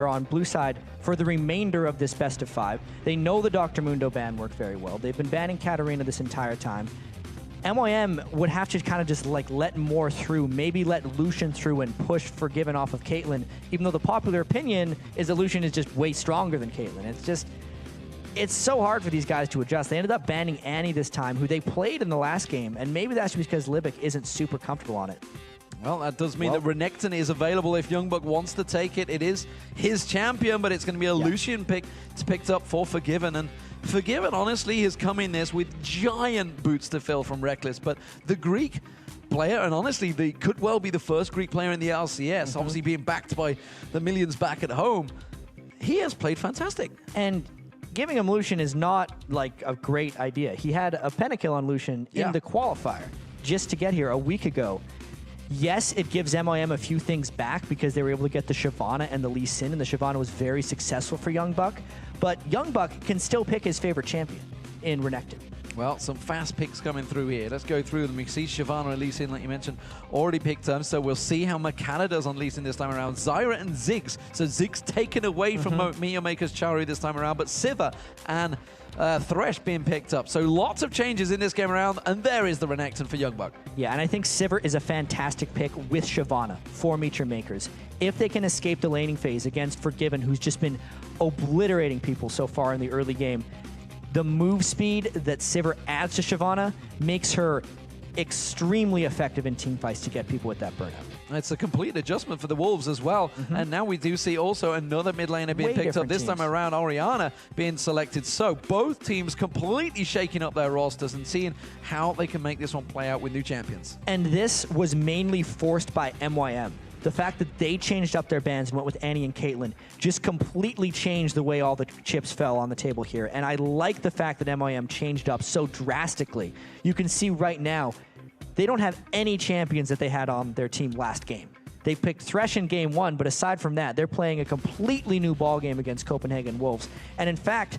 on blue side for the remainder of this best of 5. They know the Dr. Mundo ban worked very well. They've been banning Katarina this entire time. MYM would have to kind of just like let more through, maybe let Lucian through and push Forgiven off of Caitlyn, even though the popular opinion is that Lucian is just way stronger than Caitlyn. It's so hard for these guys to adjust. They ended up banning Annie this time, who they played in the last game, and maybe that's because Libic isn't super comfortable on it. Well, that does mean that Renekton is available if Youngbuck wants to take it. It is his champion, but it's going to be a Lucian pick. It's picked up for Forgiven, and Forgiven, honestly, has come in this with giant boots to fill from Reckless, but the Greek player, and honestly, they could well be the first Greek player in the LCS, obviously being backed by the millions back at home. He has played fantastic. And giving him Lucian is not like a great idea. He had a pentakill on Lucian in the qualifier just to get here a week ago. Yes, it gives MIM a few things back because they were able to get the Shyvana and the Lee Sin, and the Shyvana was very successful for Youngbuck. But Youngbuck can still pick his favorite champion in Renekton. Well, some fast picks coming through here. Let's go through them. We can see Shyvana and Lee Sin, like you mentioned, already picked up. So we'll see how Makana does on Lee Sin this time around. Zyra and Ziggs. So Ziggs taken away from Meteor Maker's Charu this time around, but Sivir and Thresh being picked up. So lots of changes in this game around, and there is the Renekton for Youngbuck. Yeah, and I think Sivir is a fantastic pick with Shyvana for Meteor Makers. If they can escape the laning phase against Forgiven, who's just been obliterating people so far in the early game, the move speed that Sivir adds to Shyvana makes her extremely effective in teamfights to get people with that burnout. It's a complete adjustment for the Wolves as well. And now we do see also another mid laner being picked up. This time around, Orianna being selected. So both teams completely shaking up their rosters and seeing how they can make this one play out with new champions. And this was mainly forced by MYM. The fact that they changed up their bans and went with Annie and Caitlyn just completely changed the way all the chips fell on the table here. And I like the fact that MYM changed up so drastically. You can see right now, they don't have any champions that they had on their team last game. They picked Thresh in game 1, but aside from that, they're playing a completely new ball game against Copenhagen Wolves. And in fact,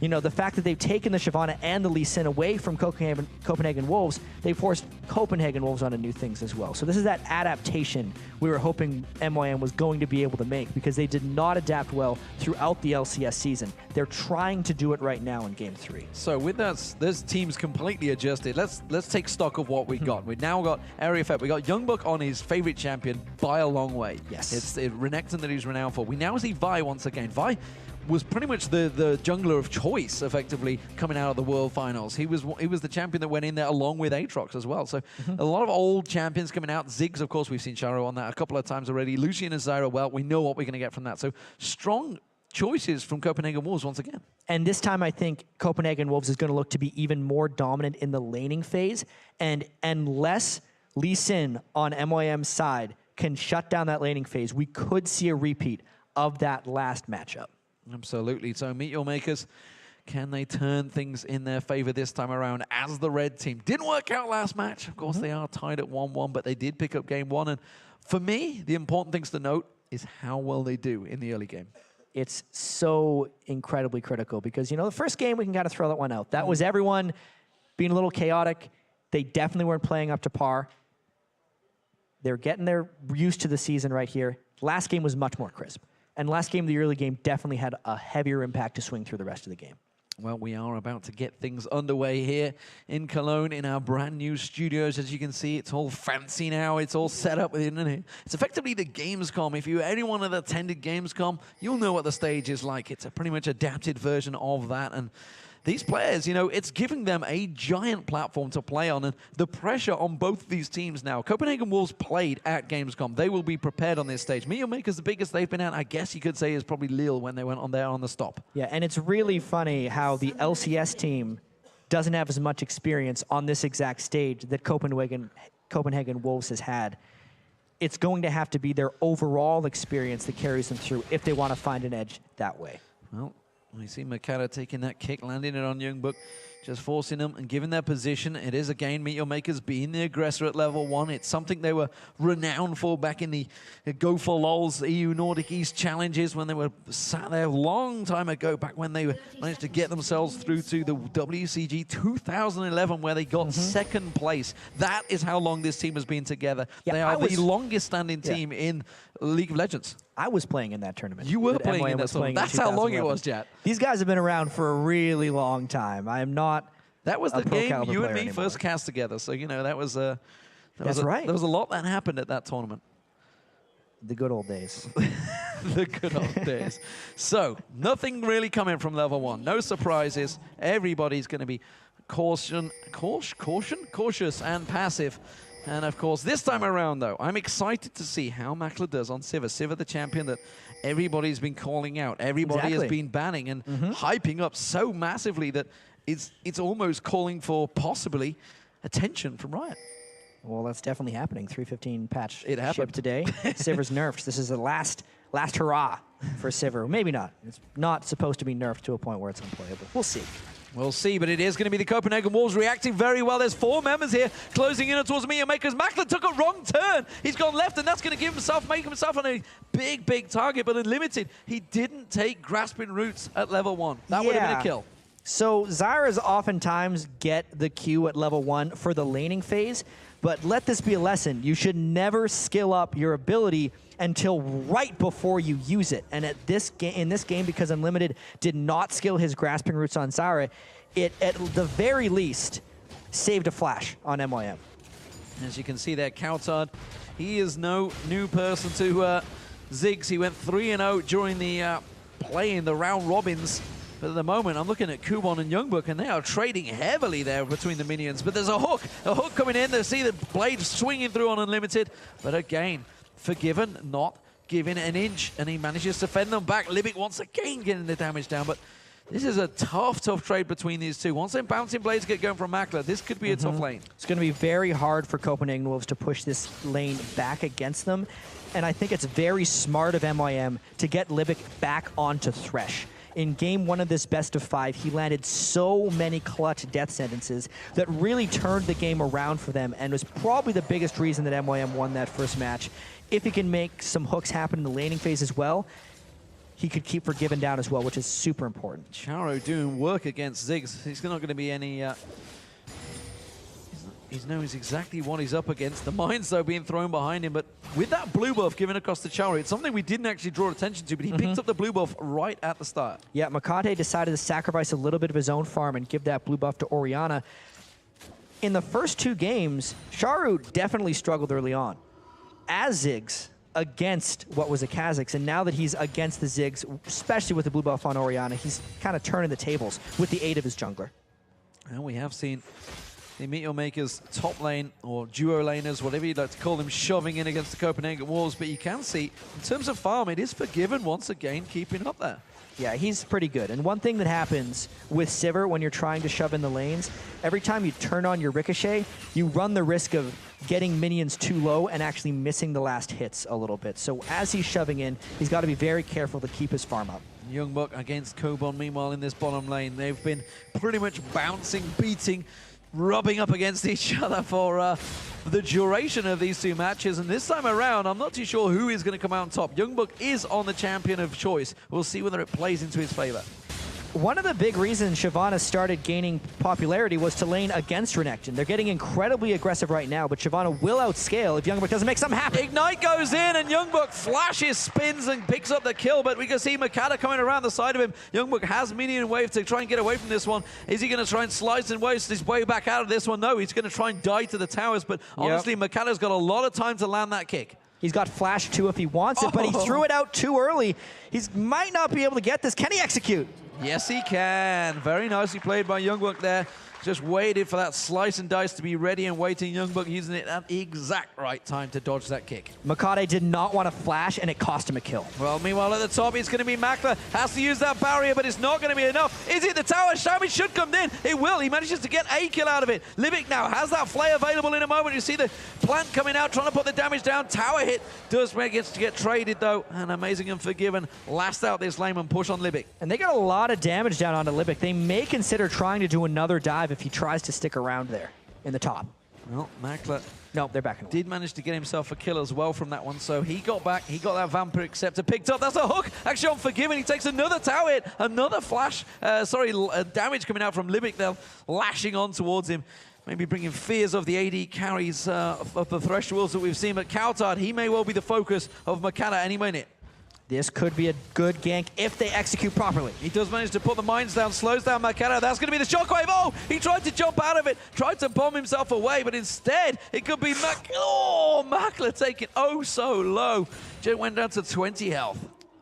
you know, the fact that they've taken the Shyvana and the Lee Sin away from Copenhagen Wolves, they forced Copenhagen Wolves onto new things as well. So this is that adaptation we were hoping MYM was going to be able to make, because they did not adapt well throughout the LCS season. They're trying to do it right now in Game 3. So with that, this team's completely adjusted. Let's take stock of what we got. We've now got Area Effect. We got Youngbuck on his favorite champion by a long way. Yes. It's Renekton that he's renowned for. We now see Vi once again. Vi was pretty much the jungler of choice, effectively, coming out of the World Finals. He was the champion that went in there along with Aatrox as well. So a lot of old champions coming out. Ziggs, of course, we've seen Charu on that a couple of times already. Lucian and Zyra, well, we know what we're going to get from that. So strong choices from Copenhagen Wolves once again. And this time I think Copenhagen Wolves is going to look to be even more dominant in the laning phase. And unless Lee Sin on MYM's side can shut down that laning phase, we could see a repeat of that last matchup. Absolutely. So Meteor Makers, can they turn things in their favor this time around as the red team? Didn't work out last match. Of course, they are tied at 1-1, but they did pick up game 1. And for me, the important things to note is how well they do in the early game. It's so incredibly critical because, you know, the first game, we can kind of throw that one out. That was everyone being a little chaotic. They definitely weren't playing up to par. They're getting used to the season right here. Last game was much more crisp. And last game, the early game, definitely had a heavier impact to swing through the rest of the game. Well, we are about to get things underway here in Cologne in our brand new studios. As you can see, it's all fancy now. It's all set up within it. It's effectively the Gamescom. If anyone that attended Gamescom, you'll know what the stage is like. It's a pretty much adapted version of that. And these players, you know, it's giving them a giant platform to play on, and the pressure on both of these teams now. Copenhagen Wolves played at Gamescom. They will be prepared on this stage. Meteor Makers, the biggest they've been at, I guess you could say, is probably Lille when they went on there on the stop. Yeah, and it's really funny how the LCS team doesn't have as much experience on this exact stage that Copenhagen Wolves has had. It's going to have to be their overall experience that carries them through if they want to find an edge that way. Well, we see Makata taking that kick, landing it on Youngbuck. just forcing them and giving their position. It is, again, Meteor Makers being the aggressor at level 1. It's something they were renowned for back in the Go for LOL's EU Nordic East challenges when they were sat there a long time ago, back when they managed to get themselves through to the WCG 2011, where they got second place. That is how long this team has been together. Yeah, they are the longest standing team in League of Legends. I was playing in that tournament. You were playing in that tournament. That's how long it was, Jet. These guys have been around for a really long time. I am not. That was the game you and me anymore. first cast together. So, you know, that was a... That's right. There was a lot that happened at that tournament. The good old days. The good old days. So, nothing really coming from level 1. No surprises. Everybody's going to be cautious and passive. And, of course, this time around, though, I'm excited to see how Makler does on Sivir. Sivir, the champion that everybody's been calling out. Everybody has been banning and hyping up so massively that it's almost calling for possibly attention from Riot. Well, that's definitely happening. 3.15 patch It happened shipped today. Sivir's nerfed. This is the last hurrah for Sivir. Maybe not. It's not supposed to be nerfed to a point where it's unplayable. We'll see. We'll see, but it is going to be the Copenhagen Wolves reacting very well. There's 4 members here closing in towards Meteor Makers. Makler took a wrong turn. He's gone left, and that's going to make himself on a big target, but unlimited. He didn't take grasping roots at level 1. That would have been a kill. So Zyras oftentimes get the Q at level 1 for the laning phase, but let this be a lesson. You should never skill up your ability until right before you use it. And in this game, because Unlimited did not skill his grasping roots on Zyra, it at the very least saved a flash on MYM. As you can see there, Coutard, he is no new person to Ziggs. He went 3-0 during the play in the round robins. But at the moment, I'm looking at Kubon and Youngbook, and they are trading heavily there between the minions. But there's a hook coming in. They see the blade swinging through on Unlimited. But again, Forgiven not giving an inch, and he manages to fend them back. Libic once again getting the damage down, but this is a tough trade between these two. Once them bouncing blades get going from Makler, this could be a tough lane. It's going to be very hard for Copenhagen Wolves to push this lane back against them, and I think it's very smart of MYM to get Libic back onto Thresh. In game 1 of this best of 5, he landed so many clutch death sentences that really turned the game around for them and was probably the biggest reason that MYM won that first match. If he can make some hooks happen in the laning phase as well, he could keep Forgiven down as well, which is super important. Charo doing work against Ziggs. He's not going to be any... He knows exactly what he's up against. The mines, though, being thrown behind him. But with that blue buff given across the Charo, it's something we didn't actually draw attention to, but he picked up the blue buff right at the start. Yeah, Makate decided to sacrifice a little bit of his own farm and give that blue buff to Orianna. In the first 2 games, Charo definitely struggled early on as Ziggs against what was a Kha'Zix, and now that he's against the Ziggs, especially with the blue buff on Orianna, he's kind of turning the tables with the aid of his jungler. And we have seen the Meteor Makers top lane, or duo laners, whatever you'd like to call them, shoving in against the Copenhagen Wolves. But you can see, in terms of farm, it is Forgiven once again keeping up there. Yeah, he's pretty good. And one thing that happens with Sivir when you're trying to shove in the lanes, every time you turn on your Ricochet, you run the risk of getting minions too low and actually missing the last hits a little bit. So as he's shoving in, he's got to be very careful to keep his farm up. Youngbuck against Kobon, meanwhile, in this bottom lane. They've been pretty much bouncing, beating, rubbing up against each other for the duration of these 2 matches. And this time around, I'm not too sure who is going to come out on top. Youngbuck is on the champion of choice. We'll see whether it plays into his favor. One of the big reasons Shyvana started gaining popularity was to lane against Renekton. They're getting incredibly aggressive right now, but Shyvana will outscale if Youngbuck doesn't make something happen. Ignite goes in, and Youngbuck flashes, spins, and picks up the kill, but we can see Makata coming around the side of him. Youngbuck has minion wave to try and get away from this one. Is he going to try and slice and waste his way back out of this one? No, he's going to try and die to the towers, but honestly, Makata's got a lot of time to land that kick. He's got flash too if he wants it, but he threw it out too early. He might not be able to get this. Can he execute? Yes, he can. Very nicely played by Youngbuck there. just waited for that slice and dice to be ready and waiting. Youngbuck using it at the exact right time to dodge that kick. Makabe did not want to flash, and it cost him a kill. Well, meanwhile, at the top, it's going to be Makler. Has to use that barrier, but it's not going to be enough. Is it the tower? Xiaomi should come in. It will. He manages to get a kill out of it. Livic now has that flay available in a moment. You see the plant coming out, trying to put the damage down. Tower hit does gets to get traded, though. And Amazing Unforgiven last out this lane and push on Livic. And they got a lot of damage down onto Livic. They may consider trying to do another dive if he tries to stick around there in the top. Well, Makler no, they're back in. Did manage to get himself a kill as well from that one, so he got back. He got that Vampiric Scepter picked up. That's a hook. Actually, Unforgiven. He takes another tower hit, another flash. Damage coming out from Livic. They're lashing on towards him. Maybe bringing fears of the AD carries of the Thresholds that we've seen. But Coulthard, he may well be the focus of Makata any minute. This could be a good gank if they execute properly. He does manage to put the mines down, slows down Makata. That's going to be the shockwave. Oh, he tried to jump out of it, tried to bomb himself away, but instead it could be Makler taking oh so low. Just went down to 20 health.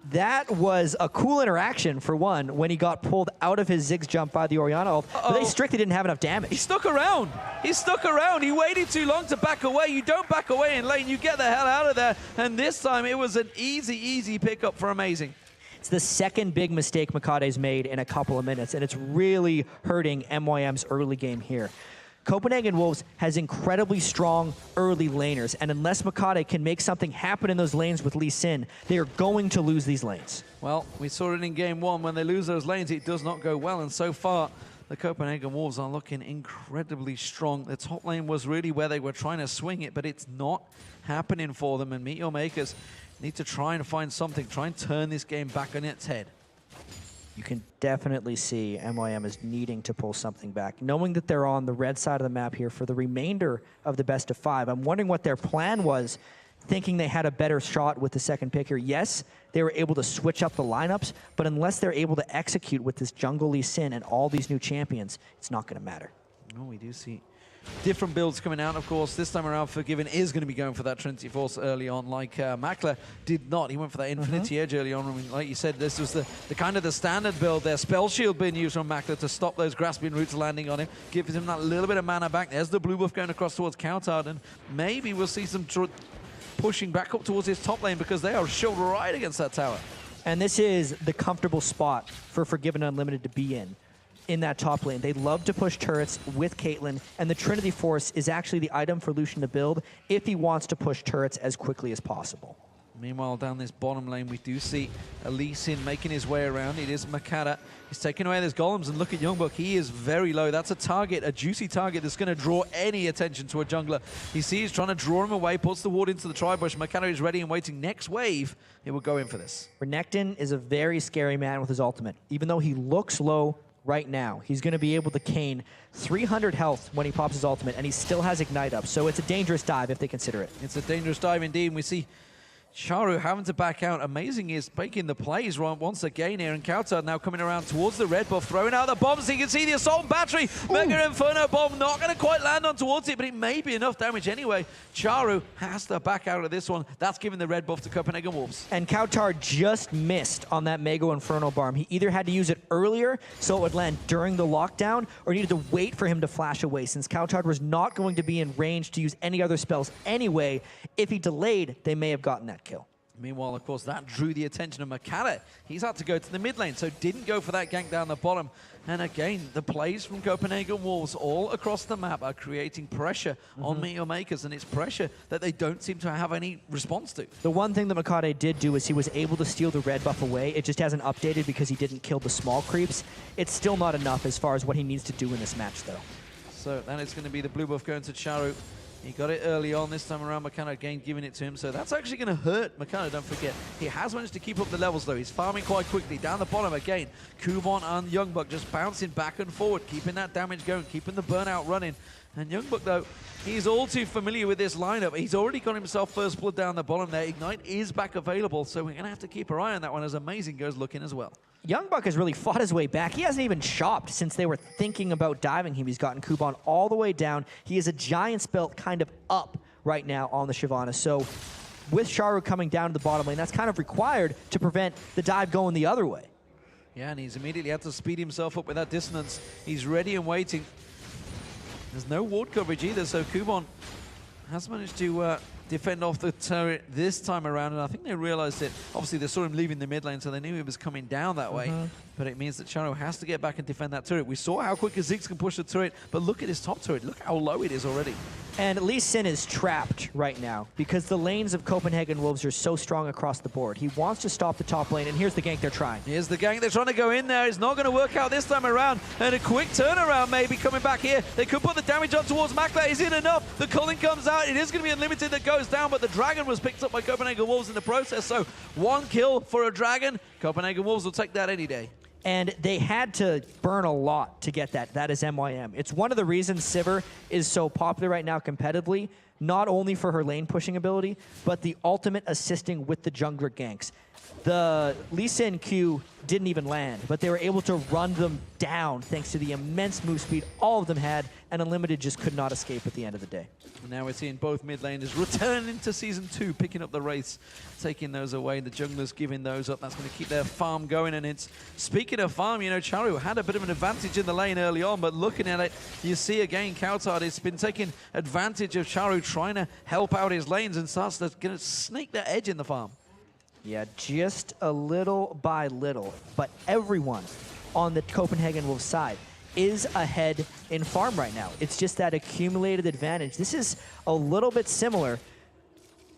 That was a cool interaction, for one, when he got pulled out of his Ziggs jump by the Orianna ult, but they strictly didn't have enough damage. He stuck around. He stuck around. He waited too long to back away. You don't back away in lane. You get the hell out of there. And this time, it was an easy pickup for Amazing. It's the second big mistake Makade's made in a couple of minutes, and it's really hurting MYM's early game here. Copenhagen Wolves has incredibly strong early laners, and unless Makade can make something happen in those lanes with Lee Sin, they are going to lose these lanes. Well, we saw it in game one. When they lose those lanes, it does not go well, and so far, the Copenhagen Wolves are looking incredibly strong. The top lane was really where they were trying to swing it, but it's not happening for them, and Meteor Makers need to try and find something, try and turn this game back on its head. You can definitely see MYM is needing to pull something back. Knowing that they're on the red side of the map here for the remainder of the best of 5, I'm wondering what their plan was, thinking they had a better shot with the second pick here. Yes, they were able to switch up the lineups, but unless they're able to execute with this jungle Lee Sin and all these new champions, it's not going to matter. No, we do see different builds coming out, of course. This time around, Forgiven is going to be going for that Trinity Force early on, like Makler did not. He went for that Infinity Edge early on. I mean, like you said, this was the kind of the standard build there. Spell Shield being used on Makler to stop those grasping roots landing on him, gives him that little bit of mana back. There's the blue buff going across towards Coulthard, and maybe we'll see some pushing back up towards his top lane because they are shoulder right against that tower. And this is the comfortable spot for Forgiven Unlimited to be in that top lane. They love to push turrets with Caitlyn, and the Trinity Force is actually the item for Lucian to build if he wants to push turrets as quickly as possible. Meanwhile, down this bottom lane, we do see Lee Sin making his way around. It is Makata. He's taking away those golems, and look at Youngbuck. He is very low. That's a target, a juicy target that's going to draw any attention to a jungler. You see he's trying to draw him away, puts the ward into the tri-bush. Makata is ready and waiting. Next wave, he will go in for this. Renekton is a very scary man with his ultimate. Even though he looks low right now, he's going to be able to cane 300 health when he pops his ultimate, and he still has Ignite up, so it's a dangerous dive if they consider it. It's a dangerous dive indeed, and we see Charu having to back out. Amazing is making the plays once again here, and Coulthard now coming around towards the red buff, throwing out the bombs. You can see the Assault Battery. Mega Inferno Bomb not going to quite land on towards it, but it may be enough damage anyway. Charu has to back out of this one. That's giving the red buff to Copenhagen Wolves. And Coulthard just missed on that Mega Inferno Bomb. He either had to use it earlier so it would land during the lockdown, or needed to wait for him to flash away, since Coulthard was not going to be in range to use any other spells anyway. If he delayed, they may have gotten that kill. Meanwhile, of course, that drew the attention of Makata. He's had to go to the mid lane, so didn't go for that gank down the bottom. And again, the plays from Copenhagen Wolves all across the map are creating pressure on Meteor Makers, and it's pressure that they don't seem to have any response to. The one thing that Makade did do is he was able to steal the red buff away. It just hasn't updated because he didn't kill the small creeps. It's still not enough as far as what he needs to do in this match, though. So that is going to be the blue buff going to Charu. He got it early on. This time around, Makata again giving it to him. So that's actually going to hurt Makata, don't forget. He has managed to keep up the levels, though. He's farming quite quickly. Down the bottom again, Kubon and Youngbuck just bouncing back and forward, keeping that damage going, keeping the burnout running. And Youngbuck, though, he's all too familiar with this lineup. He's already got himself first blood down the bottom there. Ignite is back available, so we're going to have to keep our eye on that one as Amazing goes looking as well. Youngbuck has really fought his way back. He hasn't even shopped since they were thinking about diving him. He's gotten Kubon all the way down. He is a Giant's Belt kind of up right now on the Shyvana. So with Charu coming down to the bottom lane, that's kind of required to prevent the dive going the other way. Yeah, and he's immediately had to speed himself up with that dissonance. He's ready and waiting. There's no ward coverage either, so Kubon has managed to defend off the turret this time around, and I think they realized it. Obviously, they saw him leaving the mid lane, so they knew he was coming down that way. But it means that Charo has to get back and defend that turret. We saw how quick Ziggs can push the turret, but look at his top turret. Look how low it is already. And Lee Sin is trapped right now because the lanes of Copenhagen Wolves are so strong across the board. He wants to stop the top lane, and here's the gank they're trying. Here's the gank. They're trying to go in there. It's not going to work out this time around. And a quick turnaround maybe coming back here. They could put the damage on towards Makler. Is it enough? The culling comes out. It is going to be Unlimited that goes down, but the Dragon was picked up by Copenhagen Wolves in the process. So 1 kill for a Dragon. Copenhagen Wolves will take that any day. And they had to burn a lot to get that. That is MYM. It's one of the reasons Sivir is so popular right now competitively, not only for her lane pushing ability, but the ultimate assisting with the jungler ganks. The Lee Sin Q didn't even land, but they were able to run them down thanks to the immense move speed all of them had, and Unlimited just could not escape at the end of the day. And now we're seeing both mid laners return into Season 2, picking up the race, taking those away. The junglers giving those up. That's going to keep their farm going. And it's, speaking of farm, you know, Charu had a bit of an advantage in the lane early on, but looking at it, you see again, Kautar has been taking advantage of Charu trying to help out his lanes and starts to get a snake that edge in the farm. Yeah, just a little by little, but everyone on the Copenhagen Wolves side is ahead in farm right now. It's just that accumulated advantage. This is a little bit similar,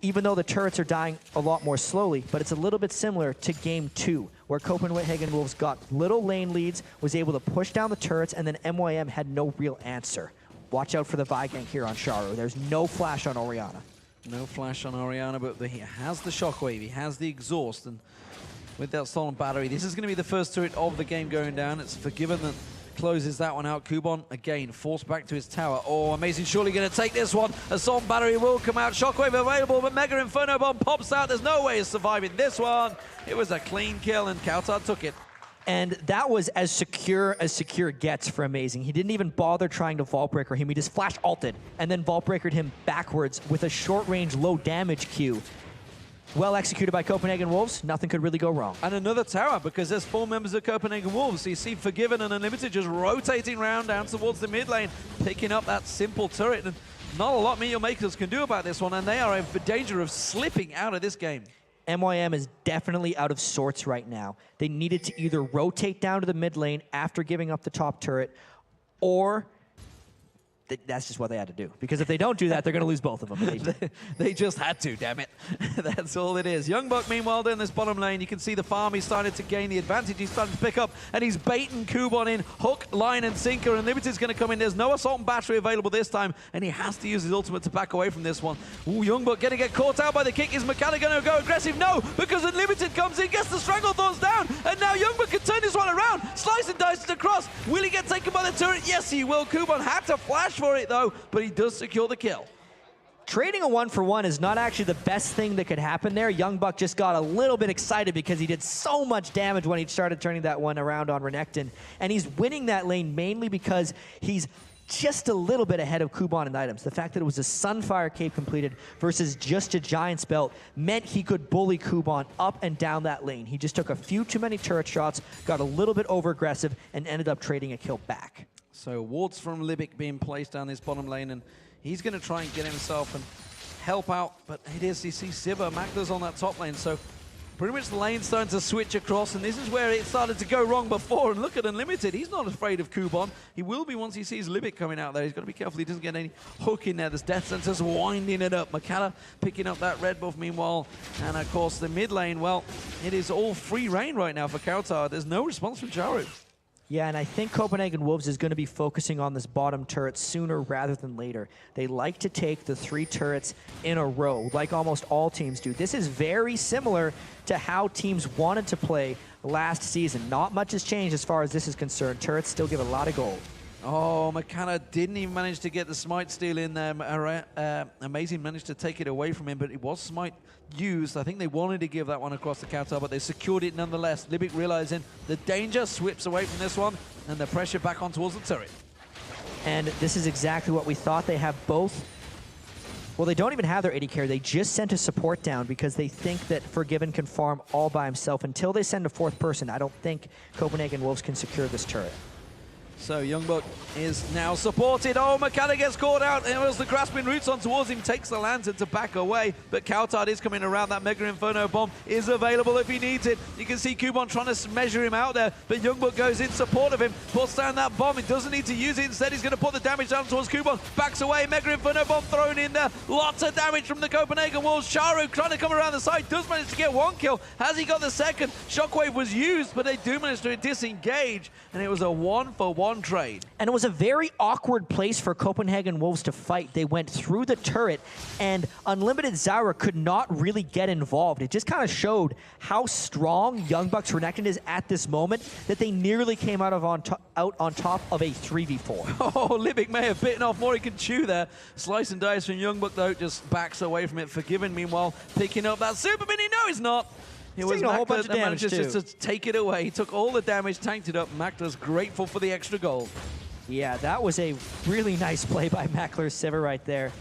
even though the turrets are dying a lot more slowly, but it's a little bit similar to Game 2, where Copenhagen Wolves got little lane leads, was able to push down the turrets, and then MYM had no real answer. Watch out for the Vi gank here on Charu. There's no flash on Orianna. No flash on Orianna, but he has the shockwave, he has the exhaust, and with that stolen battery, this is going to be the first turret of the game going down. It's Forgiven that closes that one out. Kubon, again, forced back to his tower. Oh, Amazing surely going to take this one. Assault battery will come out. Shockwave available, but Mega Inferno Bomb pops out. There's no way of surviving this one. It was a clean kill, and Kautar took it. And that was as secure gets for Amazing. He didn't even bother trying to Vault Breaker him. He just flash ulted and then Vault Breakered him backwards with a short range, low damage Q. Well executed by Copenhagen Wolves. Nothing could really go wrong. And another tower, because there's 4 members of Copenhagen Wolves. So you see Forgiven and Unlimited just rotating around down towards the mid lane, picking up that simple turret. And not a lot Meteor Makers can do about this one, and they are in danger of slipping out of this game. MYM is definitely out of sorts right now. They needed to either rotate down to the mid lane after giving up the top turret, or that's just what they had to do. Because if they don't do that, they're going to lose both of them. They just had to, damn it. That's all it is. Youngbuck, meanwhile, down this bottom lane, you can see the farm. He's started to gain the advantage. He's starting to pick up, and he's baiting Kubon in. Hook, line, and sinker. And Limited's going to come in. There's no assault and battery available this time, and he has to use his ultimate to back away from this one. Ooh, Youngbuck going to get caught out by the kick. Is Makala going to go aggressive? No, because Unlimited comes in, gets the Stranglethorns down, and now Youngbuck can turn this one around. Slice and dice it across. Will he get taken by the turret? Yes, he will. Kubon had to flash for it, though, but he does secure the kill. Trading a 1-for-1 is not actually the best thing that could happen there. Youngbuck just got a little bit excited because he did so much damage when he started turning that one around on Renekton. And he's winning that lane mainly because he's just a little bit ahead of Kubon in items. The fact that it was a Sunfire Cape completed versus just a Giant's Belt meant he could bully Kubon up and down that lane. He just took a few too many turret shots, got a little bit over-aggressive, and ended up trading a kill back. So wards from Libic being placed down this bottom lane, and he's going to try and get himself and help out, but it is, you see Sivir, Magda's on that top lane, so pretty much the lane's starting to switch across, and this is where it started to go wrong before. And look at Unlimited, he's not afraid of Kubon. He will be once he sees Libic coming out there. He's got to be careful he doesn't get any hook in there. There's Death Sentence winding it up. Makala picking up that red buff meanwhile, and of course the mid lane, well, it is all free reign right now for Kautar. There's no response from Charu. Yeah, and I think Copenhagen Wolves is going to be focusing on this bottom turret sooner rather than later. They like to take the 3 turrets in a row, like almost all teams do. This is very similar to how teams wanted to play last season. Not much has changed as far as this is concerned. Turrets still give a lot of gold. Oh, Makana didn't even manage to get the smite steal in there. Amazing managed to take it away from him, but it was smite used. I think they wanted to give that one across the Kautar, but they secured it nonetheless. Libic realizing the danger, swips away from this one, and the pressure back on towards the turret. And this is exactly what we thought. They have both. Well, they don't even have their AD carry. They just sent a support down because they think that Forgiven can farm all by himself. Until they send a 4th person, I don't think Copenhagen Wolves can secure this turret. So Youngbuck is now supported. Oh, McCann gets caught out. It was the grasping roots on towards him, takes the lantern to back away. But Coulthard is coming around. That Mega Inferno bomb is available if he needs it. You can see Kubon trying to measure him out there, but Youngbuck goes in support of him, puts down that bomb. He doesn't need to use it. Instead, he's going to put the damage down towards Kubon. Backs away. Mega Inferno bomb thrown in there. Lots of damage from the Copenhagen Wolves. Charu trying to come around the side. Does manage to get one kill. Has he got the second? Shockwave was used, but they do manage to disengage. And it was a 1-for-1 trade. And it was a very awkward place for Copenhagen Wolves to fight. They went through the turret, and Unlimited Zyra could not really get involved. It just kind of showed how strong Youngbuck's Renekton is at this moment, that they nearly came out on top of a 3v4. Oh, Libic may have bitten off more he can chew there. Slice and dice from Youngbuck, though, just backs away from it. Forgiven, meanwhile, picking up that super mini. No, he's not. It was a whole bunch Makta of damage, just to take it away. He took all the damage, tanked it up. Makta's grateful for the extra gold. Yeah, that was a really nice play by Mackler Sivir right there.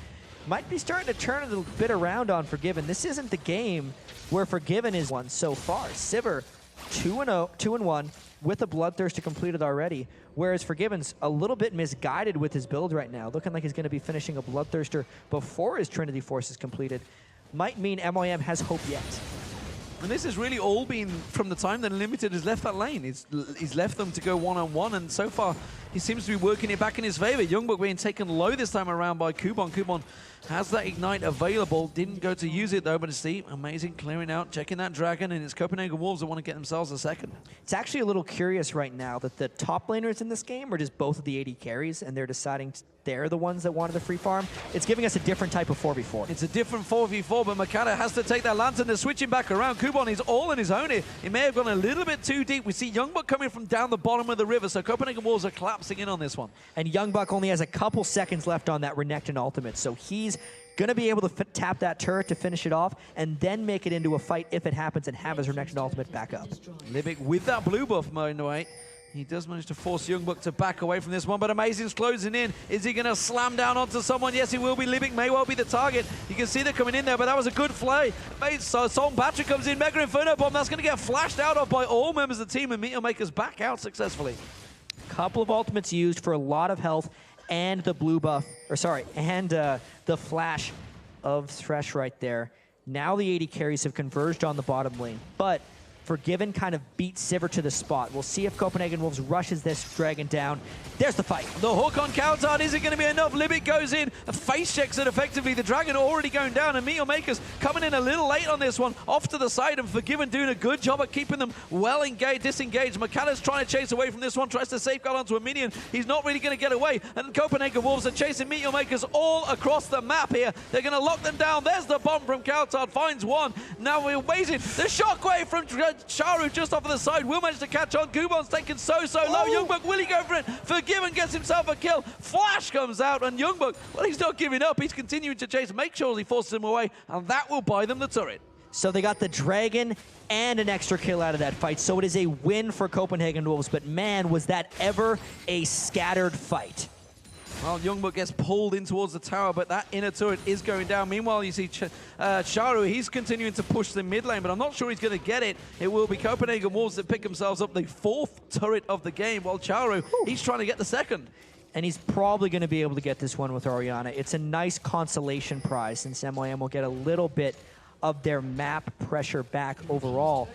Might be starting to turn a little bit around on Forgiven. This isn't the game where Forgiven is won so far. Sivir 2-1 with a Bloodthirster completed already, whereas Forgiven's a little bit misguided with his build right now, looking like he's going to be finishing a Bloodthirster before his Trinity Force is completed. Might mean MYM has hope yet. And this has really all been from the time that Unlimited has left that lane. He's left them to go one-on-one, and so far he seems to be working it back in his favor. Youngbuck being taken low this time around by Kubon. Kubon has that Ignite available. Didn't go to use it though, but it's amazing clearing out, checking that Dragon, and it's Copenhagen Wolves that want to get themselves a second. It's actually a little curious right now that the top laners in this game are just both of the AD carries, and they're deciding they're the ones that wanted the free farm. It's giving us a different type of 4v4. It's a different 4v4, but Makata has to take that Lantern. They're switching back around. Kubon is all on his own here. He may have gone a little bit too deep. We see Youngbuck coming from down the bottom of the river, so Copenhagen Wolves are collapsing in on this one. And Youngbuck only has a couple seconds left on that Renekton ultimate, so he's going to be able to tap that turret to finish it off and then make it into a fight if it happens and have his Renekton ultimate back up. Libic with that blue buff mowing away. He does manage to force Youngbuck to back away from this one, but Amazing's closing in. Is he going to slam down onto someone? Yes, he will be. Libic may well be the target. You can see they're coming in there, but that was a good play. So Salt Patrick comes in, Mega Inferno Bomb. That's going to get flashed out of by all members of the team, and Meteor Maker's back out successfully. Couple of ultimates used for a lot of health, and the blue buff, and the flash of Thresh right there. Now the AD carries have converged on the bottom lane, but Forgiven kind of beat Sivir to the spot. We'll see if Copenhagen Wolves rushes this dragon down. There's the fight. The hook on Coulthard isn't going to be enough. Libic goes in, face checks it effectively. The dragon already going down, and Meteor Maker's coming in a little late on this one. Off to the side, and Forgiven doing a good job at keeping them well engaged, disengaged. McCanna's trying to chase away from this one, tries to safeguard onto a minion. He's not really going to get away, and Copenhagen Wolves are chasing Meteor Makers all across the map here. They're going to lock them down. There's the bomb from Coulthard, finds one. Now we're waiting. The shockwave from Charu just off of the side will manage to catch on. Kubon's taken so low. Youngbuck, will he go for it? Forgiven gets himself a kill. Flash comes out, and Youngbuck, well, he's not giving up. He's continuing to chase, make sure he forces him away, and that will buy them the turret. So they got the dragon and an extra kill out of that fight. So it is a win for Copenhagen Wolves, but man, was that ever a scattered fight. Well, Youngbuck gets pulled in towards the tower, but that inner turret is going down. Meanwhile, you see Charu, he's continuing to push the mid lane, but I'm not sure he's going to get it. It will be Copenhagen Wolves that pick themselves up the 4th turret of the game, while Charu, he's trying to get the 2nd. And he's probably going to be able to get this one with Orianna. It's a nice consolation prize, since MYM will get a little bit of their map pressure back overall.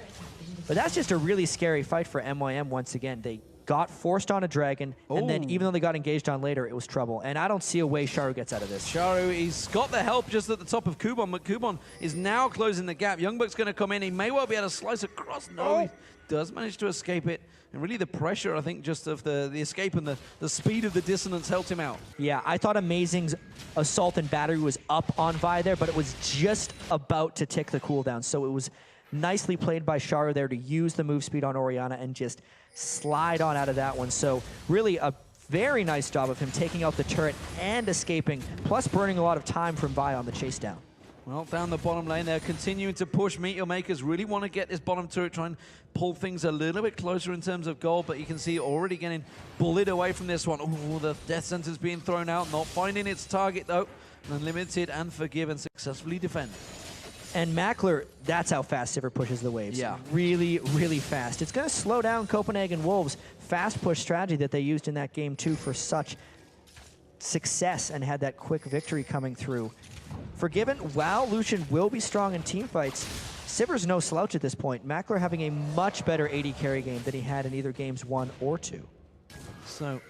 But that's just a really scary fight for MYM once again. They got forced on a dragon, and then even though they got engaged on later, it was trouble. And I don't see a way Charu gets out of this. Charu, he's got the help just at the top of Kubon, but Kubon is now closing the gap. Youngbuck's going to come in. He may well be able to slice across. No, he does manage to escape it. And really the pressure, I think, just of the escape and the speed of the dissonance helped him out. Yeah, I thought Amazing's assault and battery was up on Vi there, but it was just about to tick the cooldown. So it was nicely played by Charu there to use the move speed on Orianna and just slide on out of that one. So really a very nice job of him taking out the turret and escaping, plus burning a lot of time from Vi on the chase down. Well, down the bottom lane, they're continuing to push. Meteor Makers really want to get this bottom turret, try and pull things a little bit closer in terms of gold, but you can see already getting bullied away from this one. Ooh, the death sentence being thrown out, not finding its target though. Unlimited and Forgiven successfully defend. And Mackler, that's how fast Sivir pushes the waves. Yeah. Really, really fast. It's going to slow down Copenhagen Wolves' fast push strategy that they used in that game, too, for such success and had that quick victory coming through. Forgiven, while Lucian will be strong in team fights, Sivir's no slouch at this point. Mackler having a much better AD carry game than he had in either games 1 or 2. So,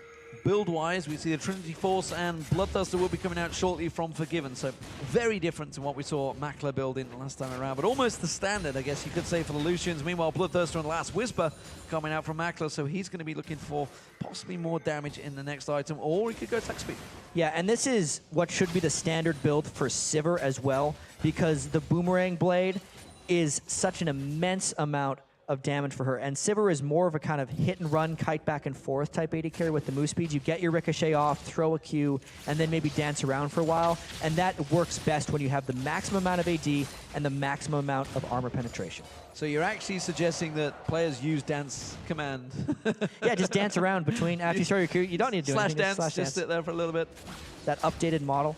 build-wise, we see the Trinity Force and Bloodthirster will be coming out shortly from Forgiven. So, very different to what we saw Mackler build in the last time around, but almost the standard, I guess you could say, for the Lucians. Meanwhile, Bloodthirster and Last Whisper coming out from Mackler, so he's going to be looking for possibly more damage in the next item, or he could go attack speed. Yeah, and this is what should be the standard build for Sivir as well, because the Boomerang Blade is such an immense amount of damage for her. And Sivir is more of a kind of hit and run, kite back and forth type AD carry with the move speeds. You get your ricochet off, throw a Q, and then maybe dance around for a while. And that works best when you have the maximum amount of AD and the maximum amount of armor penetration. So you're actually suggesting that players use dance command. Yeah, just dance around between after you start your Q. You don't need to do anything. Just sit there for a little bit. That updated model.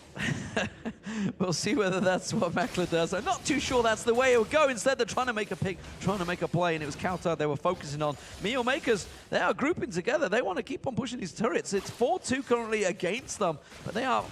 We'll see whether that's what Mackler does. I'm not too sure that's the way it would go. Instead, they're trying to make a pick, trying to make a play, and it was Kautar they were focusing on. Meal Makers, they are grouping together. They want to keep on pushing these turrets. It's 4-2 currently against them, but they are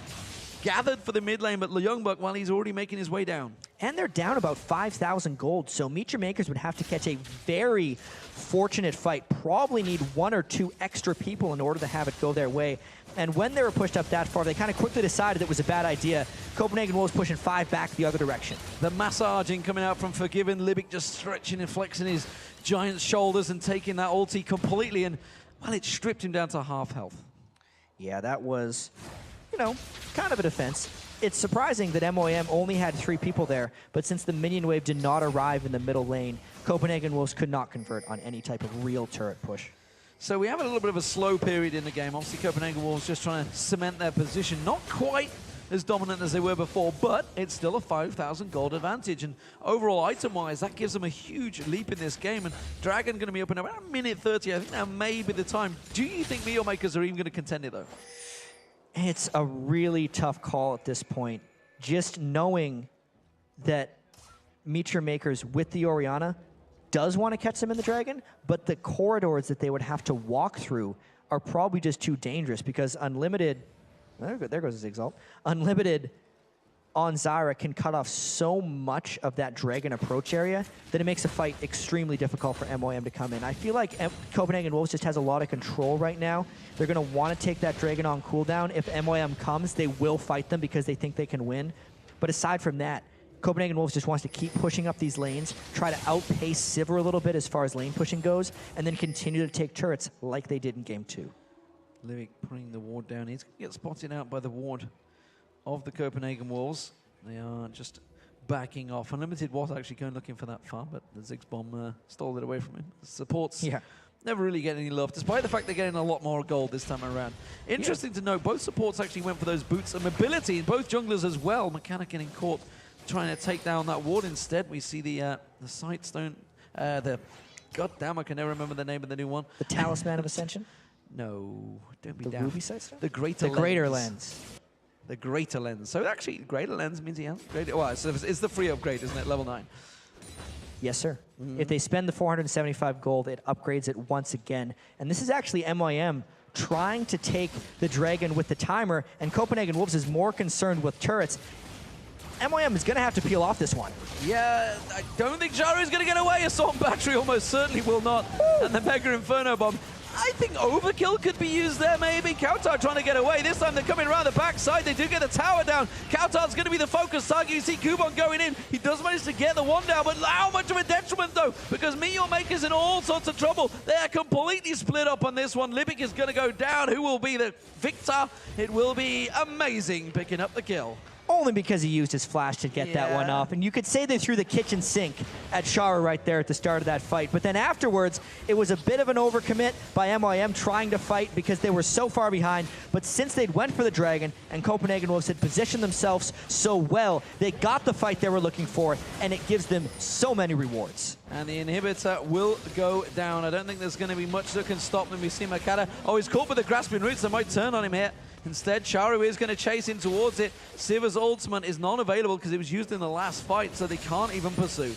gathered for the mid lane, but Youngbuck, while he's already making his way down. And they're down about 5,000 gold, so Meteor Makers would have to catch a very fortunate fight, probably need 1 or 2 extra people in order to have it go their way. And when they were pushed up that far, they kind of quickly decided it was a bad idea. Copenhagen Wolves pushing 5 back the other direction. The massaging coming out from Forgiven. Libic just stretching and flexing his giant shoulders and taking that ulti completely, and, well, it stripped him down to half health. Yeah, that was, you know, kind of a defense. It's surprising that MOM only had 3 people there, but since the minion wave did not arrive in the middle lane, Copenhagen Wolves could not convert on any type of real turret push. So we have a little bit of a slow period in the game. Obviously, Copenhagen Wolves just trying to cement their position. Not quite as dominant as they were before, but it's still a 5,000 gold advantage. And overall, item-wise, that gives them a huge leap in this game. And Dragon going to be up in about minute 30. I think that may be the time. Do you think Meteor Makers are even going to contend it, though? It's a really tough call at this point. Just knowing that Meteor Makers with the Orianna does want to catch them in the Dragon, but the corridors that they would have to walk through are probably just too dangerous because Unlimited, there goes his Exalt, Unlimited on Zyra can cut off so much of that Dragon approach area that it makes a fight extremely difficult for MOM to come in. I feel like Copenhagen Wolves just has a lot of control right now. They're going to want to take that Dragon on cooldown. If MOM comes, they will fight them because they think they can win. But aside from that, Copenhagen Wolves just wants to keep pushing up these lanes, try to outpace Sivir a little bit as far as lane pushing goes, and then continue to take turrets like they did in Game 2. Livic putting the ward down. He's going to get spotted out by the ward of the Copenhagen Wolves. They are just backing off. Unlimited was actually going looking for that farm, but the Ziggs bomb stole it away from him. The supports never really get any love, despite the fact they're getting a lot more gold this time around. Interesting to note, both supports actually went for those boots and mobility, and both junglers as well. Mechanic getting caught trying to take down that ward. Instead, we see the Sightstone, God damn, I can never remember the name of the new one. The Talisman of Ascension? No, don't be the daft. Ruby Sightstone? The Greater Lens. The Greater Lens. So actually, Greater Lens means he has greater. Well, it's the free upgrade, isn't it? Level 9. Yes, sir. If they spend the 475 gold, it upgrades it once again. And this is actually MYM trying to take the Dragon with the timer, and Copenhagen Wolves is more concerned with turrets. MYM is going to have to peel off this one. Yeah, I don't think Jaro is going to get away. Assault Battery almost certainly will not. Woo! And the Mega Inferno Bomb. I think Overkill could be used there, maybe. Kautar trying to get away. This time they're coming around the backside. They do get the tower down. Kautar's going to be the focus target. You see Kubon going in. He does manage to get the one down, but how much of a detriment, though? Because Meteor Maker's in all sorts of trouble. They are completely split up on this one. Libic is going to go down. Who will be the victor? It will be Amazing picking up the kill. Only because he used his flash to get that one off. And you could say they threw the kitchen sink at Shara right there at the start of that fight. But then afterwards, it was a bit of an overcommit by MYM trying to fight because they were so far behind. But since they'd went for the Dragon and Copenhagen Wolves had positioned themselves so well, they got the fight they were looking for, and it gives them so many rewards. And the inhibitor will go down. I don't think there's going to be much that can stop them. We see Makata. Oh, he's caught with the grasping roots. They might turn on him here. Instead, Charu is going to chase in towards it. Siva's ultimate is non-available because it was used in the last fight, so they can't even pursue.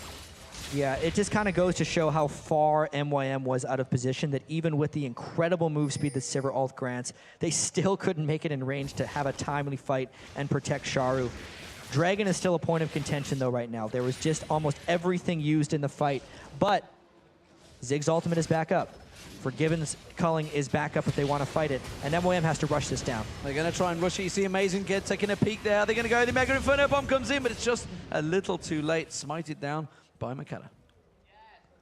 Yeah, it just kind of goes to show how far MYM was out of position, that even with the incredible move speed that Sivir ult grants, they still couldn't make it in range to have a timely fight and protect Charu. Dragon is still a point of contention, though, right now. There was just almost everything used in the fight, but Zig's ultimate is back up. Forgiven's culling is back up if they want to fight it, and MYM has to rush this down. They're going to try and rush it. You see Amazing Kid taking a peek there. They're going to go, the Mega Inferno Bomb comes in, but it's just a little too late. Smited down by Makata.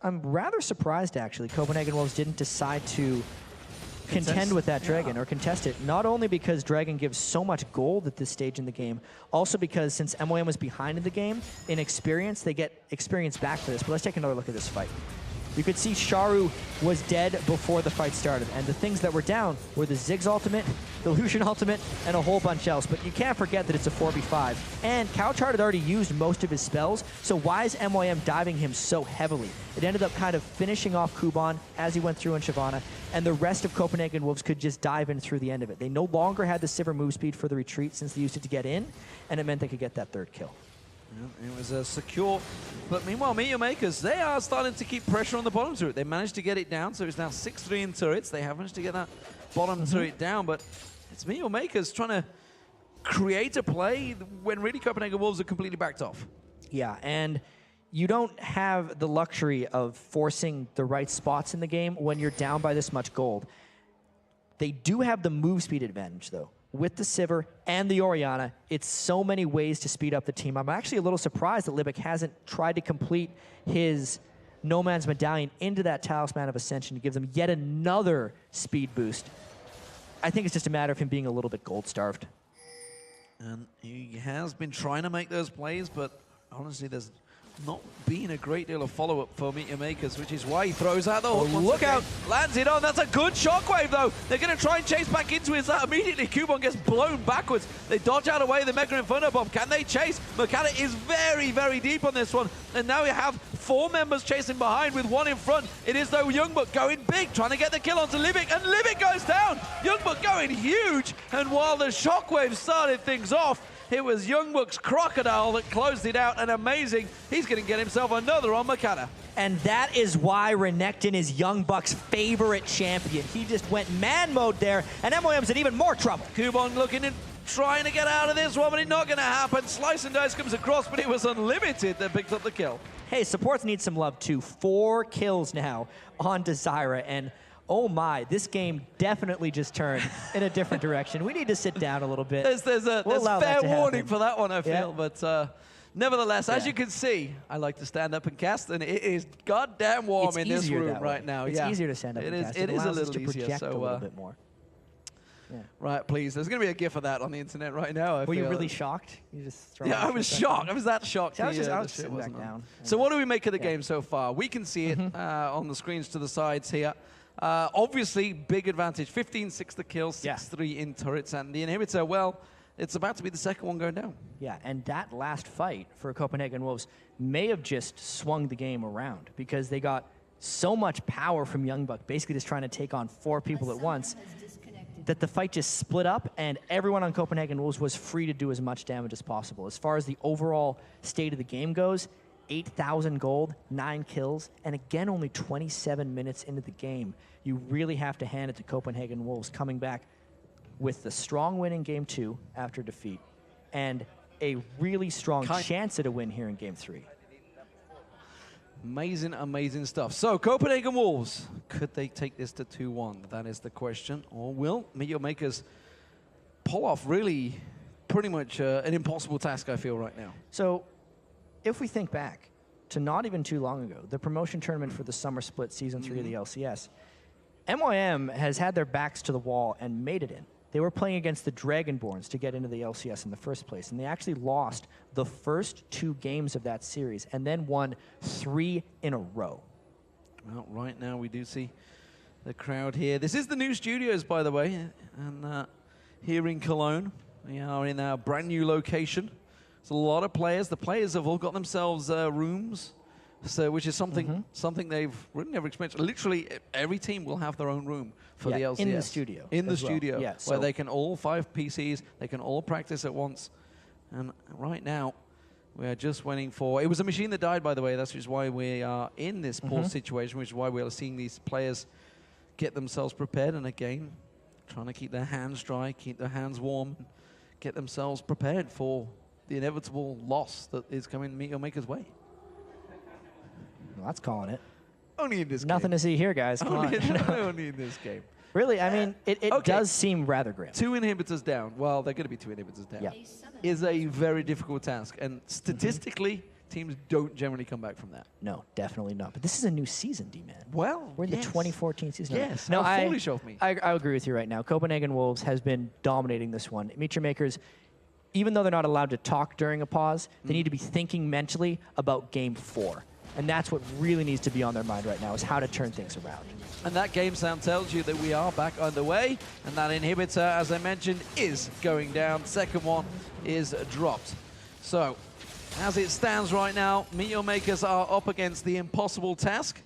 I'm rather surprised, actually, Copenhagen Wolves didn't decide to contend with that Dragon or contest it. Not only because Dragon gives so much gold at this stage in the game, also because since MYM was behind in the game, in experience, they get experience back for this. But let's take another look at this fight. You could see Charu was dead before the fight started, and the things that were down were the Ziggs ultimate, the Lucian ultimate, and a whole bunch else. But you can't forget that it's a 4v5, and Couchard had already used most of his spells, so why is MYM diving him so heavily? It ended up kind of finishing off Kuban as he went through in Shyvana, and the rest of Copenhagen Wolves could just dive in through the end of it. They no longer had the Sivir move speed for the retreat since they used it to get in, and it meant they could get that third kill. Yeah, it was secure, but meanwhile, Meteor Makers, they are starting to keep pressure on the bottom turret. They managed to get it down, so it's now 6-3 in turrets. They have managed to get that bottom turret down, but it's Meteor Makers trying to create a play when really Copenhagen Wolves are completely backed off. Yeah, and you don't have the luxury of forcing the right spots in the game when you're down by this much gold. They do have the move speed advantage, though. With the Sivir and the Orianna, it's so many ways to speed up the team. I'm actually a little surprised that Libic hasn't tried to complete his No Man's Medallion into that Talisman of Ascension to give them yet another speed boost. I think it's just a matter of him being a little bit gold-starved. And he has been trying to make those plays, but honestly, there's not been a great deal of follow-up for Meteor Makers, which is why he throws out the hook. Look out! Lands it on. That's a good shockwave, though. They're going to try and chase back into it. That immediately Kuban gets blown backwards. They dodge out away the Mega Inferno Bomb. Can they chase? Makata is very, very deep on this one. And now we have 4 members chasing behind with 1 in front. It is, though, Youngbuk going big, trying to get the kill onto Libic, and Libic goes down. Youngbuk going huge. And while the shockwave started things off, it was Youngbuk's Crocodile that closed it out, and amazing. He's going to get himself another on Makata. And that is why Renekton is Young Buck's favorite champion. He just went man mode there, and MYM's in even more trouble. Kuban looking and trying to get out of this one, but it's not going to happen. Slice and Dice comes across, but it was Unlimited that picked up the kill. Hey, supports need some love too. 4 kills now on Desira, and oh my, this game definitely just turned in a different direction. We need to sit down a little bit. There's fair warning for that one, I feel, but nevertheless, as you can see, I like to stand up and cast, and it is goddamn warm in this room right now. It's easier to stand up and cast. It is a allows us little to easier, project so a little bit more. Yeah. Right, please. There's going to be a GIF of that on the internet right now. Were you really shocked? You just yeah, I was shocked. I was that shocked. See, I was sitting back down. So what do we make of the game so far? We can see it on the screens to the sides here. Obviously, big advantage. 15-6 the kill, 6-3 in turrets, and the inhibitor, well, it's about to be the second one going down. Yeah, and that last fight for Copenhagen Wolves may have just swung the game around because they got so much power from Youngbuck, basically just trying to take on 4 people at once, that the fight just split up and everyone on Copenhagen Wolves was free to do as much damage as possible. As far as the overall state of the game goes, 8,000 gold, 9 kills, and again, only 27 minutes into the game. You really have to hand it to Copenhagen Wolves coming back with the strong win in Game 2 after defeat and a really strong chance at a win here in Game 3. Amazing, amazing stuff. So, Copenhagen Wolves, could they take this to 2-1? That is the question. Or will Meteor Makers pull off really pretty much an impossible task, I feel, right now? So, if we think back to not even too long ago, the promotion tournament for the Summer Split Season 3 of the LCS, MYM has had their backs to the wall and made it in. They were playing against the Dragonborns to get into the LCS in the first place, and they actually lost the first 2 games of that series and then won 3 in a row. Well, right now we do see the crowd here. This is the new studios, by the way, and here in Cologne. We are in our brand new location. There's a lot of players. The players have all got themselves rooms So, which is something they've really never experienced. Literally, every team will have their own room for the LCS. In the studio. In the studio, Yeah, where they can all 5 PCs, they can all practice at once. And right now, we are just waiting for... It was a machine that died, by the way. That's just why we are in this poor situation, which is why we are seeing these players get themselves prepared. And again, trying to keep their hands dry, keep their hands warm, get themselves prepared for the inevitable loss that is coming Meteor Maker's way. Well, that's calling it. Only in this Nothing game. to see here, guys. Come on. Only in this game. Really, I mean, it does seem rather grim. 2 inhibitors down. Well, they're going to be 2 inhibitors down. Is a very difficult task. And statistically, teams don't generally come back from that. No, definitely not. But this is a new season, D-Man. Well, we're in the 2014 season. Yes. No, How foolish of me. I agree with you right now. Copenhagen Wolves has been dominating this one. Meteor Makers, even though they're not allowed to talk during a pause, they need to be thinking mentally about Game 4. And that's what really needs to be on their mind right now, is how to turn things around. And that game sound tells you that we are back underway. And that inhibitor, as I mentioned, is going down. Second one is dropped. So, as it stands right now, Meteor Makers are up against the impossible task.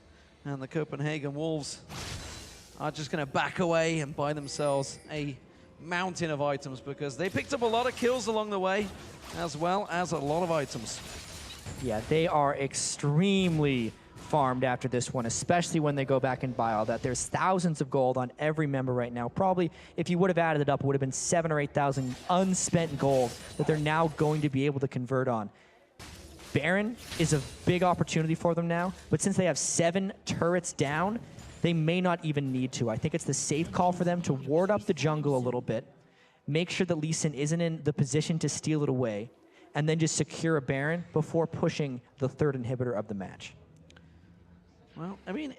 And the Copenhagen Wolves are just going to back away and buy themselves a mountain of items, because they picked up a lot of kills along the way, as well as a lot of items. Yeah, they are extremely farmed after this one, especially when they go back and buy all that. There's thousands of gold on every member right now. Probably, if you would have added it up, it would have been 7,000 or 8,000 unspent gold that they're now going to be able to convert on. Baron is a big opportunity for them now, but since they have 7 turrets down, they may not even need to. I think it's the safe call for them to ward up the jungle a little bit, make sure that Lee Sin isn't in the position to steal it away, and then just secure a Baron before pushing the 3rd inhibitor of the match. Well, I mean,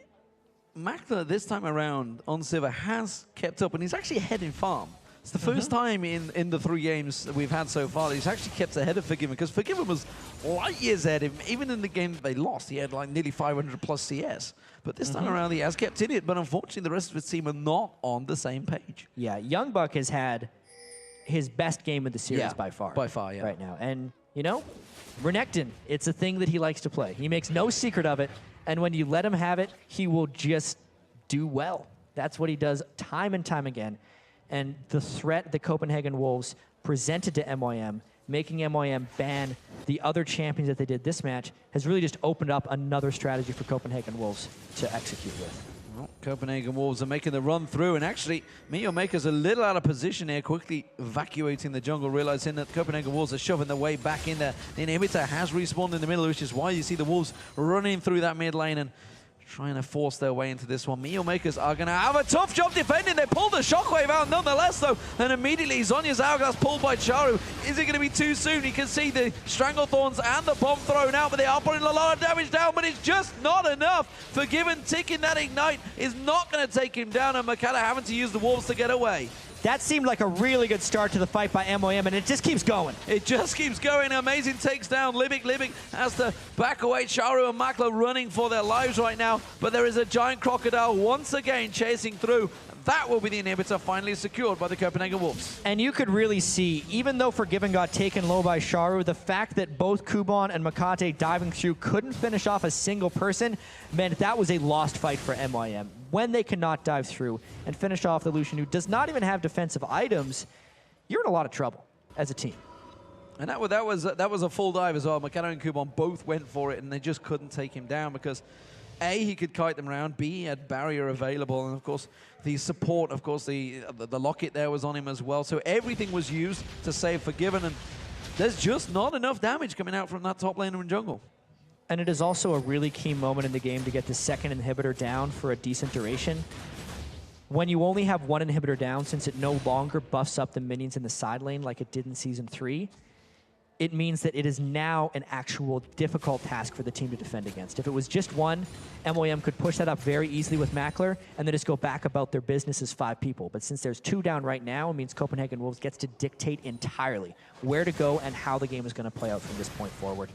Makler this time around on Silver has kept up, and he's actually ahead in farm. It's the first time in the 3 games that we've had so far that he's actually kept ahead of Forgiven, because Forgiven was light years ahead of him. Even in the game that they lost, he had like nearly 500 plus CS. But this time around, he has kept in it. But unfortunately, the rest of his team are not on the same page. Yeah, Young Buck has had his best game of the series by far. By far, yeah. Right now. And, you know, Renekton, it's a thing that he likes to play. He makes no secret of it. And when you let him have it, he will just do well. That's what he does time and time again. And the threat the Copenhagen Wolves presented to MYM, making MYM ban the other champions that they did this match, has really just opened up another strategy for Copenhagen Wolves to execute with. Well, Copenhagen Wolves are making the run through, and actually, Meteor Maker's a little out of position here, quickly evacuating the jungle, realizing that Copenhagen Wolves are shoving their way back in there. The inhibitor has respawned in the middle, which is why you see the Wolves running through that mid lane and trying to force their way into this one. Meteor Makers are going to have a tough job defending. They pulled the shockwave out nonetheless, though. And immediately, Zhonya's hourglass pulled by Charu. Is it going to be too soon? You can see the Stranglethorns and the bomb thrown out, but they are putting a lot of damage down, but it's just not enough. Forgiven ticking that ignite is not going to take him down, and Makata having to use the Wolves to get away. That seemed like a really good start to the fight by MYM, and it just keeps going. It just keeps going. Amazing takes down Libic. Libic has to back away. Charu and Makler running for their lives right now, but there is a giant crocodile once again chasing through. That will be the inhibitor finally secured by the Copenhagen Wolves. And you could really see, even though Forgiven got taken low by Charu, the fact that both Kuban and Makate diving through couldn't finish off a single person meant that was a lost fight for MYM. When they cannot dive through and finish off the Lucian, who does not even have defensive items, you're in a lot of trouble as a team. And that was a full dive as well. Makata and Kuban both went for it, and they just couldn't take him down because A, he could kite them around, B, he had barrier available, and of course the support, of course the locket there was on him as well. So everything was used to save Forgiven, and there's just not enough damage coming out from that top laner in jungle. And it is also a really key moment in the game to get the second inhibitor down for a decent duration. When you only have one inhibitor down, since it no longer buffs up the minions in the side lane like it did in Season 3, it means that it is now an actual difficult task for the team to defend against. If it was just one, MOM could push that up very easily with Makler and then just go back about their business as 5 people. But since there's 2 down right now, it means Copenhagen Wolves gets to dictate entirely where to go and how the game is going to play out from this point forward.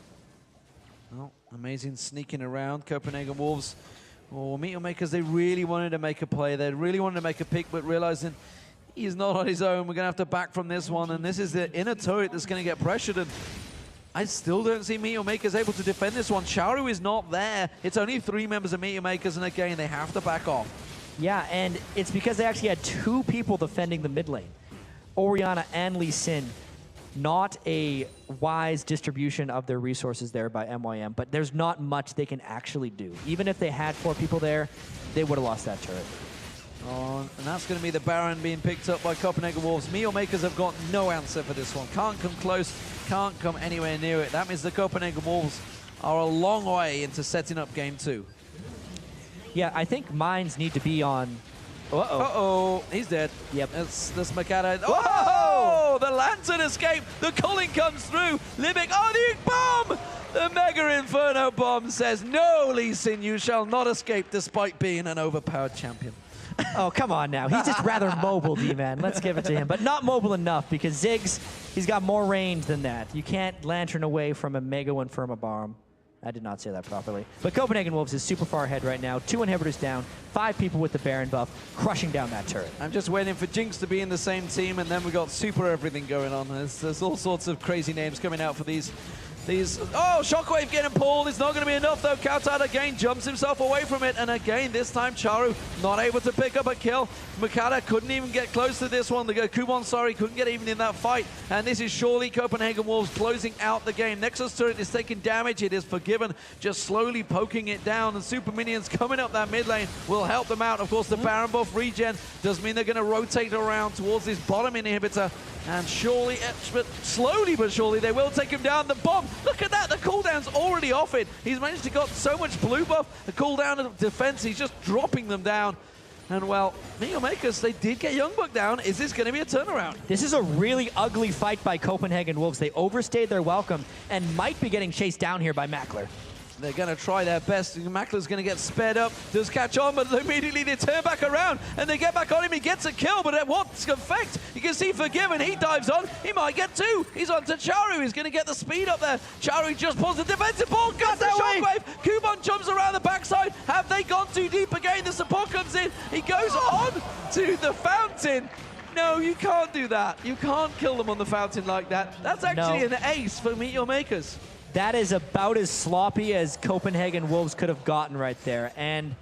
Well, amazing sneaking around. Copenhagen Wolves, Meteor Makers, they really wanted to make a play. They really wanted to make a pick, but realizing he's not on his own. We're going to have to back from this one, and this is the inner turret that's going to get pressured. And I still don't see Meteor Makers able to defend this one. Charu is not there. It's only 3 members of Meteor Makers, and again, they have to back off. Yeah, and it's because they actually had 2 people defending the mid lane. Orianna and Lee Sin. Not a wise distribution of their resources there by MYM, but there's not much they can actually do. Even if they had 4 people there, they would have lost that turret. Oh, and that's going to be the Baron being picked up by Copenhagen Wolves. Meteor Makers have got no answer for this one. Can't come close, can't come anywhere near it. That means the Copenhagen Wolves are a long way into setting up game 2. Yeah, I think mines need to be on... Uh-oh. Uh-oh, he's dead. Yep. That's Makata. Oh, the Lantern escape. The culling comes through. Libic, oh, the bomb! The Mega Inferno bomb says, no, Lee Sin, you shall not escape despite being an overpowered champion. Oh, come on now. He's just rather mobile, D-Man. Let's give it to him. But not mobile enough because Ziggs, he's got more range than that. You can't Lantern away from a Mega Inferno bomb. I did not say that properly. But Copenhagen Wolves is super far ahead right now. 2 inhibitors down, 5 people with the Baron buff, crushing down that turret. I'm just waiting for Jinx to be in the same team, and then we got super everything going on. There's all sorts of crazy names coming out for these. Oh, Shockwave getting pulled. It's not going to be enough, though. Kautai again jumps himself away from it. And again, this time, Charu not able to pick up a kill. Makata couldn't even get close to this one. Kubon, sorry, couldn't get even in that fight. And this is surely Copenhagen Wolves closing out the game. Nexus turret is taking damage. It is Forgiven, just slowly poking it down. And super minions coming up that mid lane will help them out. Of course, the Baron buff regen does mean they're going to rotate around towards this bottom inhibitor. And surely, but slowly but surely, they will take him down. The bomb, look at that, the cooldown's already off it. He's managed to got so much blue buff, the cooldown of defense, he's just dropping them down. And well, Meteor Makers, they did get Youngbuck down. Is this going to be a turnaround? This is a really ugly fight by Copenhagen Wolves. They overstayed their welcome and might be getting chased down here by Mackler. They're going to try their best. Mackler's going to get sped up, does catch on, but immediately they turn back around and they get back on him. He gets a kill, but at what effect? You can see Forgiven, he dives on. He might get 2. He's on to Charu. He's going to get the speed up there. Charu just pulls the defensive ball, gets the shockwave. Kubon jumps around the backside. Have they gone too deep again? The support comes in. He goes on to the fountain. No, you can't do that. You can't kill them on the fountain like that. That's actually an ace for Meteor Makers. That is about as sloppy as Copenhagen Wolves could have gotten right there. And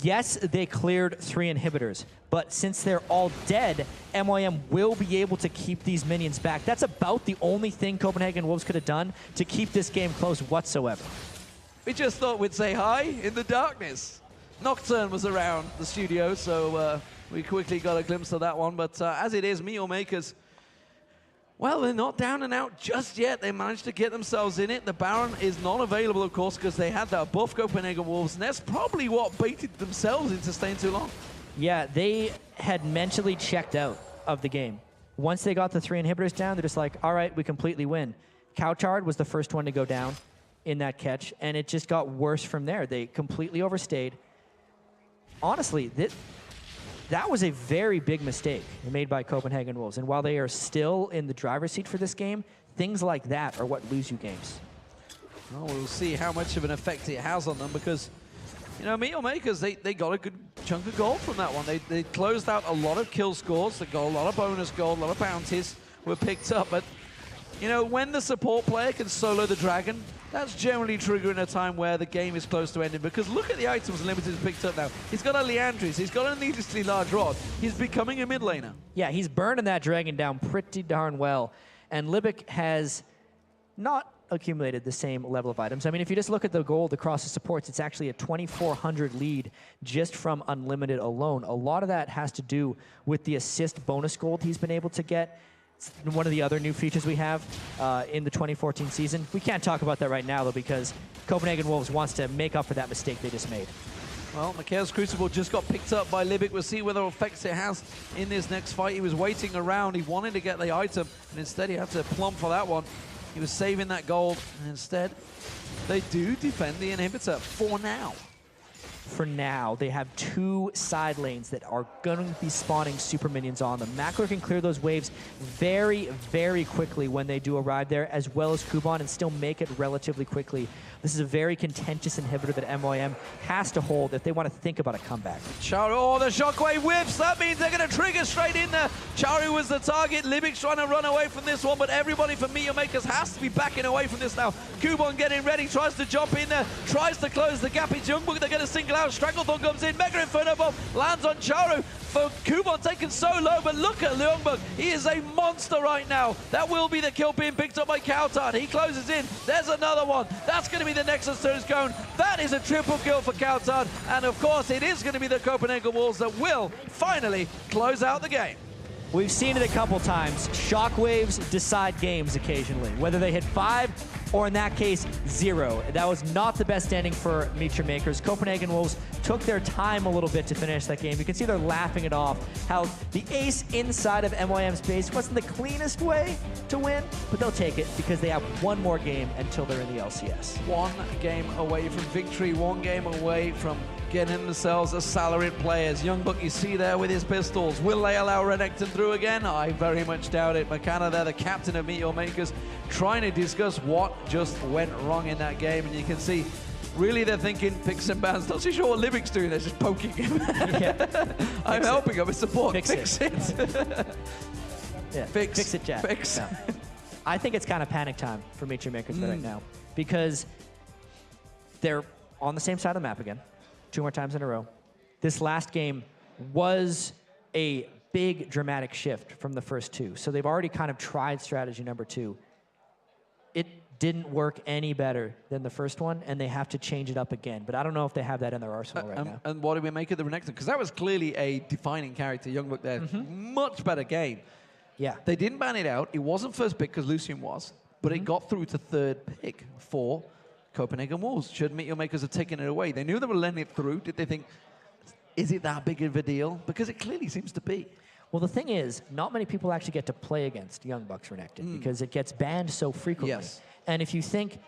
yes, they cleared 3 inhibitors, but since they're all dead, MYM will be able to keep these minions back. That's about the only thing Copenhagen Wolves could have done to keep this game close whatsoever. We just thought we'd say hi in the darkness. Nocturne was around the studio, so we quickly got a glimpse of that one. But as it is, Meteor Makers, well, they're not down and out just yet. They managed to get themselves in it. The Baron is not available, of course, because they had that buff Copenhagen Wolves, and that's probably what baited themselves into staying too long. Yeah, they had mentally checked out of the game. Once they got the 3 inhibitors down, they're just like, all right, we completely win. Couchard was the first one to go down in that catch, and it just got worse from there. They completely overstayed. Honestly, that was a very big mistake made by Copenhagen Wolves. And while they are still in the driver's seat for this game, things like that are what lose you games. Well, we'll see how much of an effect it has on them because, you know, Meteor Makers, they got a good chunk of gold from that one. They closed out a lot of kill scores. They got a lot of bonus gold, a lot of bounties were picked up. But, you know, when the support player can solo the dragon, that's generally triggering a time where the game is close to ending, because look at the items Limited has picked up now. He's got a Leandris, he's got a needlessly large rod. He's becoming a mid laner. Yeah, he's burning that dragon down pretty darn well. And Libic has not accumulated the same level of items. I mean, if you just look at the gold across the supports, it's actually a 2,400 lead just from Unlimited alone. A lot of that has to do with the assist bonus gold he's been able to get. It's one of the other new features we have in the 2014 season. We can't talk about that right now, though, because Copenhagen Wolves wants to make up for that mistake they just made. Well, Chaos Crucible just got picked up by Libic. We'll see whether effects it has in this next fight. He was waiting around. He wanted to get the item, and instead he had to plump for that one. He was saving that gold, and instead they do defend the inhibitor for now. For now, they have 2 side lanes that are going to be spawning super minions on them. Mackler can clear those waves very, very quickly when they do arrive there, as well as Kubon, and still make it relatively quickly. This is a very contentious inhibitor that MYM has to hold if they want to think about a comeback. Oh, the Shockwave whips. That means they're going to trigger straight in there. Charu was the target. Libic's trying to run away from this one, but everybody from Meteor Makers has to be backing away from this now. Kubon getting ready, tries to jump in there, tries to close the gap. It's Youngbook, they're going to single out. Stranglethorn comes in, Mega Inferno Bomb lands on Charu. For Kubon taken so low, but look at Youngbook. He is a monster right now. That will be the kill being picked up by Kautan. He closes in. There's another one. That's going to be the Nexus to his cone. That is a triple kill for Kautan. And of course, it is going to be the Copenhagen Wolves that will finally close out the game. We've seen it a couple times. Shockwaves decide games occasionally, whether they hit 5 or in that case, 0. That was not the best ending for Meteor Makers. Copenhagen Wolves took their time a little bit to finish that game. You can see they're laughing it off, how the ace inside of MYM's base wasn't the cleanest way to win, but they'll take it because they have one more game until they're in the LCS. One game away from victory, one game away from getting themselves as salaried players. Youngbook, you see there with his pistols. Will they allow Renekton through again? I very much doubt it. Makana there, the captain of Meteor Makers, trying to discuss what just went wrong in that game. And you can see, really they're thinking picks and bans. Not so sure what Libic's doing, they're just poking him. Yeah. I'm helping him with support. Fix it. Yeah. Fix it, Jack. Fix. No. I think it's kind of panic time for Meteor Makers right now because they're on the same side of the map again. 2 more times in a row. This last game was a big dramatic shift from the first 2. So they've already kind of tried strategy number 2. It didn't work any better than the first one, and they have to change it up again. But I don't know if they have that in their arsenal right now. And what do we make of the Renekton? Because that was clearly a defining character, Youngbook there. Much better game. Yeah. They didn't ban it out. It wasn't first pick because Lucian was, but it got through to 3rd pick for Copenhagen Wolves. Should Meteor Makers have taken it away? They knew they were letting it through. Did they think, is it that big of a deal? Because it clearly seems to be. Well, the thing is, not many people actually get to play against Young Bucks Renekton because it gets banned so frequently. Yes. And if you think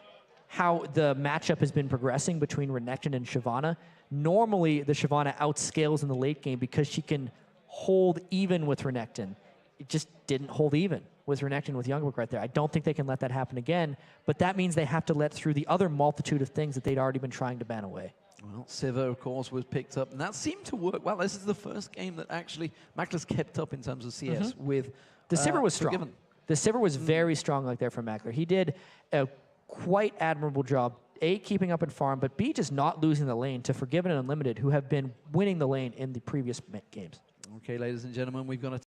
how the matchup has been progressing between Renekton and Shyvana, normally the Shyvana outscales in the late game because she can hold even with Renekton. It just didn't hold even with Renekton with Youngbook right there. I don't think they can let that happen again, but that means they have to let through the other multitude of things that they'd already been trying to ban away. Well, Sivir, of course, was picked up, and that seemed to work well. This is the first game that actually Mackler's kept up in terms of CS with The Sivir was strong. Forgiven. The Sivir was very strong like there for Mackler. He did a quite admirable job, A, keeping up in farm, but B, just not losing the lane to Forgiven and Unlimited, who have been winning the lane in the previous games. Okay, ladies and gentlemen, we've got a